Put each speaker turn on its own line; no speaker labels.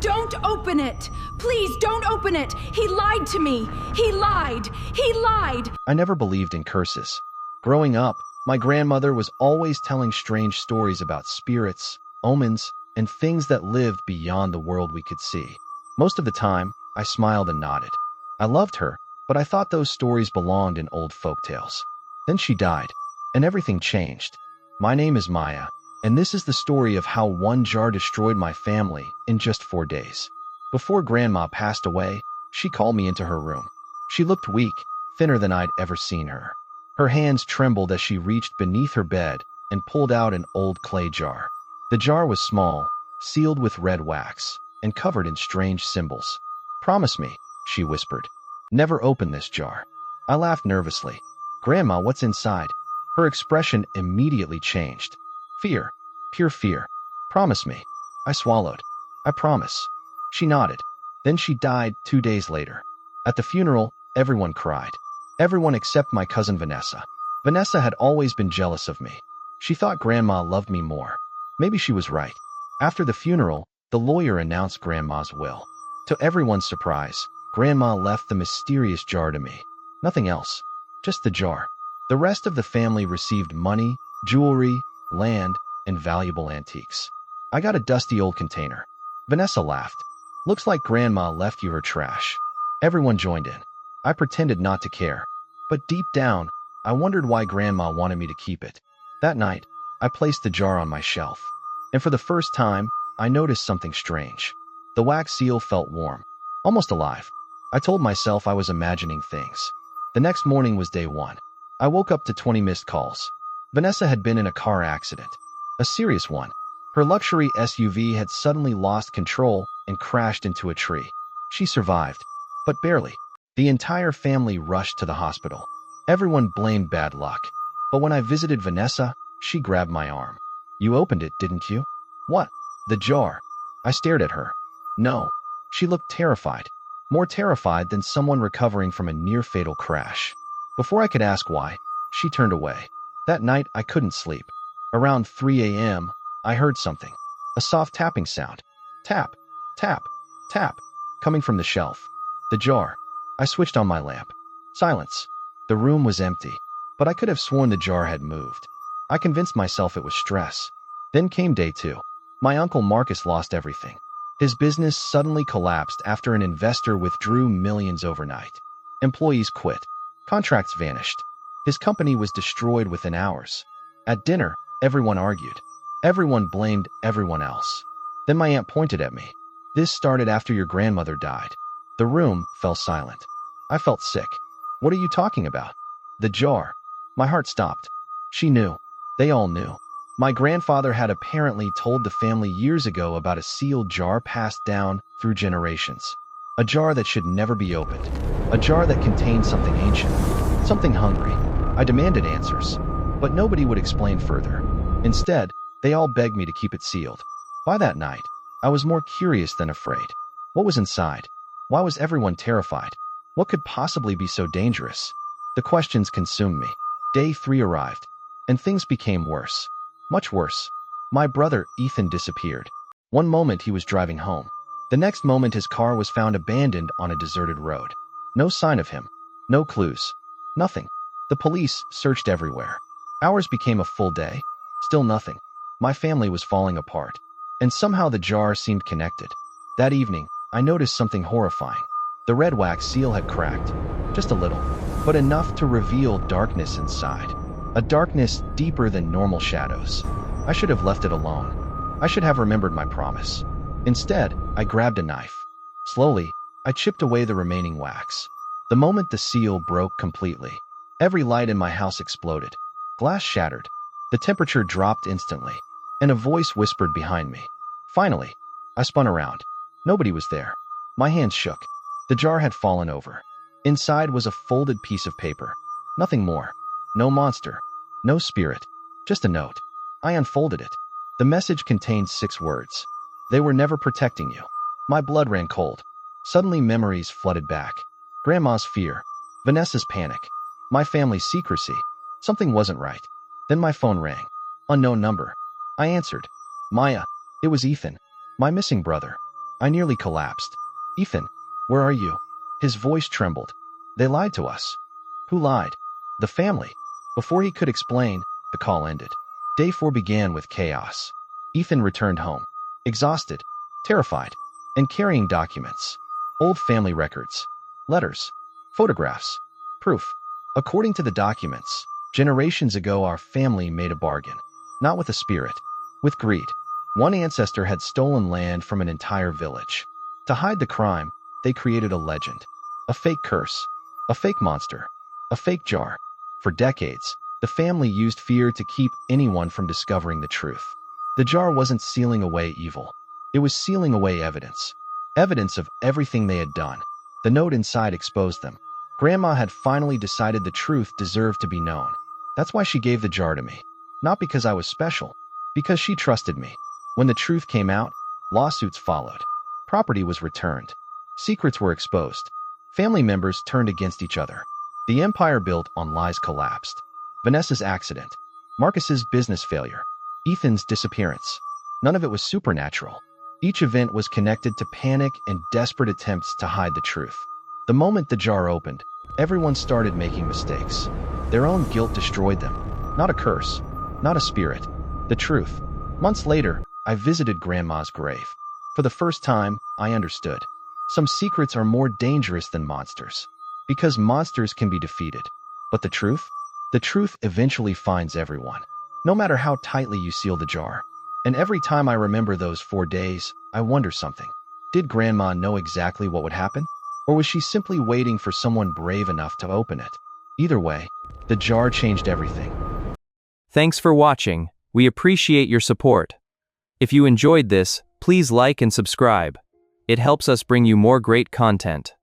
Don't open it! Please don't open it! He lied to me! He lied! He lied!
I never believed in curses. Growing up, my grandmother was always telling strange stories about spirits, omens, and things that lived beyond the world we could see. Most of the time, I smiled and nodded. I loved her, but I thought those stories belonged in old folk tales. Then she died, and everything changed. My name is Maya, and this is the story of how one jar destroyed my family in just 4 days. Before Grandma passed away, she called me into her room. She looked weak, thinner than I'd ever seen her. Her hands trembled as she reached beneath her bed and pulled out an old clay jar. The jar was small, sealed with red wax, and covered in strange symbols. "Promise me," she whispered. "Never open this jar." I laughed nervously. "Grandma, what's inside?" Her expression immediately changed. "Fear. Pure fear. Promise me." I swallowed. "I promise." She nodded. Then she died 2 days later. At the funeral, everyone cried. Everyone except my cousin Vanessa. Vanessa had always been jealous of me. She thought Grandma loved me more. Maybe she was right. After the funeral, the lawyer announced Grandma's will. To everyone's surprise, Grandma left the mysterious jar to me. Nothing else. Just the jar. The rest of the family received money, jewelry, land, and valuable antiques. I got a dusty old container. Vanessa laughed. "Looks like Grandma left you her trash." Everyone joined in. I pretended not to care. But deep down, I wondered why Grandma wanted me to keep it. That night, I placed the jar on my shelf. And for the first time, I noticed something strange. The wax seal felt warm, almost alive. I told myself I was imagining things. The next morning was day 1. I woke up to 20 missed calls. Vanessa had been in a car accident. A serious one. Her luxury SUV had suddenly lost control and crashed into a tree. She survived, but barely. The entire family rushed to the hospital. Everyone blamed bad luck. But when I visited Vanessa, she grabbed my arm. "You opened it, didn't you?" "What?" "The jar." I stared at her. "No." She looked terrified. More terrified than someone recovering from a near-fatal crash. Before I could ask why, she turned away. That night, I couldn't sleep. Around 3 a.m., I heard something. A soft tapping sound. Tap, tap, tap, coming from the shelf. The jar. I switched on my lamp. Silence. The room was empty, but I could have sworn the jar had moved. I convinced myself it was stress. Then came day 2. My uncle Marcus lost everything. His business suddenly collapsed after an investor withdrew millions overnight. Employees quit. Contracts vanished. His company was destroyed within hours. At dinner, everyone argued. Everyone blamed everyone else. Then my aunt pointed at me. "This started after your grandmother died." The room fell silent. I felt sick. "What are you talking about?" "The jar." My heart stopped. She knew. They all knew. My grandfather had apparently told the family years ago about a sealed jar passed down through generations. A jar that should never be opened. A jar that contained something ancient. Something hungry. I demanded answers. But nobody would explain further. Instead, they all begged me to keep it sealed. By that night, I was more curious than afraid. What was inside? Why was everyone terrified? What could possibly be so dangerous? The questions consumed me. Day 3 arrived, and things became worse. Much worse. My brother, Ethan, disappeared. One moment he was driving home. The next moment his car was found abandoned on a deserted road. No sign of him. No clues. Nothing. The police searched everywhere. Hours became a full day. Still nothing. My family was falling apart. And somehow the jar seemed connected. That evening, I noticed something horrifying. The red wax seal had cracked. Just a little, but enough to reveal darkness inside. A darkness deeper than normal shadows. I should have left it alone. I should have remembered my promise. Instead, I grabbed a knife. Slowly, I chipped away the remaining wax. The moment the seal broke completely, every light in my house exploded. Glass shattered. The temperature dropped instantly, and a voice whispered behind me. Finally, I spun around. Nobody was there. My hands shook. The jar had fallen over. Inside was a folded piece of paper. Nothing more. No monster. No spirit. Just a note. I unfolded it. The message contained 6 words. They were never protecting you. My blood ran cold. Suddenly memories flooded back. Grandma's fear. Vanessa's panic. My family's secrecy. Something wasn't right. Then my phone rang. Unknown number. I answered. "Maya." It was Ethan. My missing brother. I nearly collapsed. Ethan, where are you? His voice trembled. They lied to us. Who lied? The family. Before he could explain, the call ended. Day 4 began with chaos. Ethan returned home, exhausted, terrified, and carrying documents. Old family records, letters, photographs, proof. According to the documents, generations ago our family made a bargain. Not with a spirit, with greed. One ancestor had stolen land from an entire village. To hide the crime, they created a legend. A fake curse, a fake monster, a fake jar. For decades, the family used fear to keep anyone from discovering the truth. The jar wasn't sealing away evil. It was sealing away evidence. Evidence of everything they had done. The note inside exposed them. Grandma had finally decided the truth deserved to be known. That's why she gave the jar to me. Not because I was special, because she trusted me. When the truth came out, lawsuits followed. Property was returned. Secrets were exposed. Family members turned against each other. The empire built on lies collapsed. Vanessa's accident, Marcus's business failure, Ethan's disappearance. None of it was supernatural. Each event was connected to panic and desperate attempts to hide the truth. The moment the jar opened, everyone started making mistakes. Their own guilt destroyed them. Not a curse, not a spirit. The truth. Months later, I visited Grandma's grave. For the first time, I understood. Some secrets are more dangerous than monsters. Because monsters can be defeated. But the truth? The truth eventually finds everyone. No matter how tightly you seal the jar. And every time I remember those 4 days, I wonder something. Did Grandma know exactly what would happen? Or was she simply waiting for someone brave enough to open it? Either way, the jar changed everything.
Thanks for watching. We appreciate your support. If you enjoyed this, please like and subscribe. It helps us bring you more great content.